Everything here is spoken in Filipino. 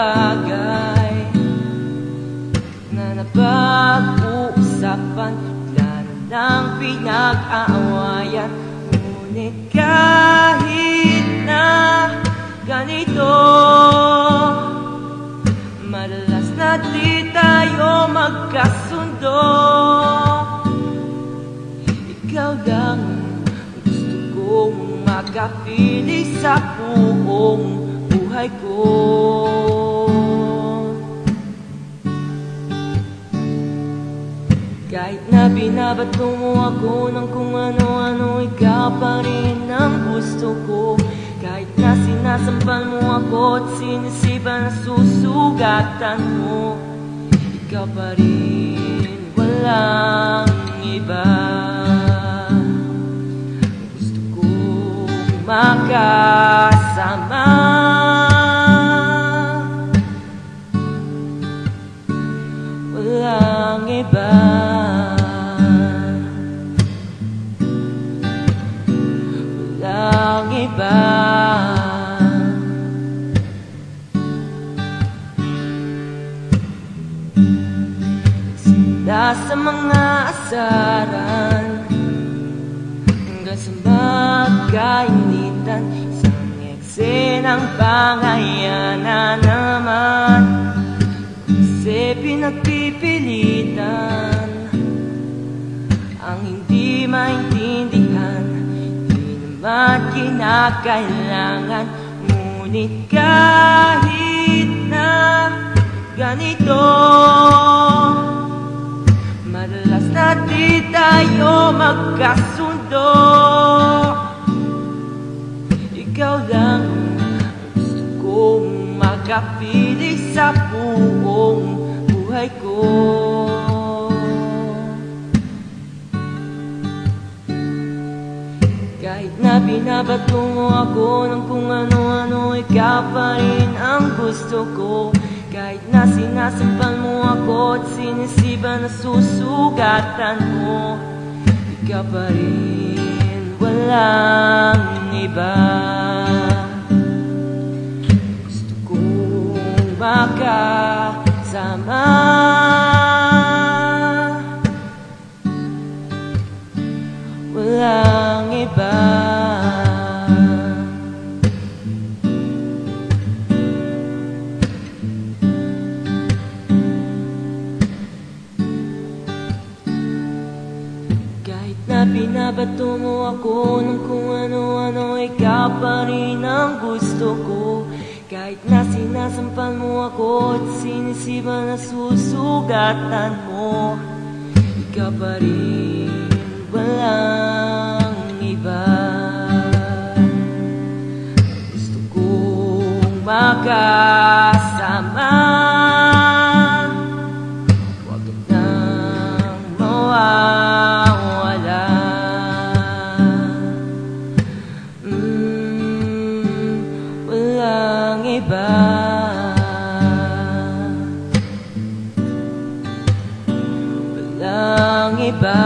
bagay na napag-uusapan, bigla na lang pinag-aawayan. Ngunit kahit na ganito, madalas na di tayo magkasundo. Ikaw lang gusto kong makapiling sa buong buhay ko. Kahit na binabato mo ako ng kung ano-ano, ikaw pa rin ang gusto ko. Kahit na sinasampal mo ako at sinisipan na susugatan mo, ikaw pa rin, walang iba. Gusto kong makasama, walang iba. Walang iba. Simula sa mga asaran hanggang sa magkainitan, isang eksenang pangayan na naman. Kasi pinagpipilitan ang hindi maintindihan, hindi naman kinakailangan. Ngunit kahit na ganito, madalas na di tayo magkasundo. Ikaw lang gusto kong makapiling sa buong buhay ko. Kahit na binabato mo ako ng kung ano-ano, ikaw pa rin ang gusto ko. Kahit na sinasampal mo ako at sinisiban na susugatan mo, ikaw pa rin, walang iba. Gusto kong makasama, walang iba. Kahit na binabato mo ako ng kung ano-ano, ikaw pa rin ang gusto ko. Kahit na sinasampal mo ako at sinisiban na susugatan mo, ikaw pa rin, walang iba. Gusto kong makasama, huwag ka nang mawawala. Walang iba. Walang iba.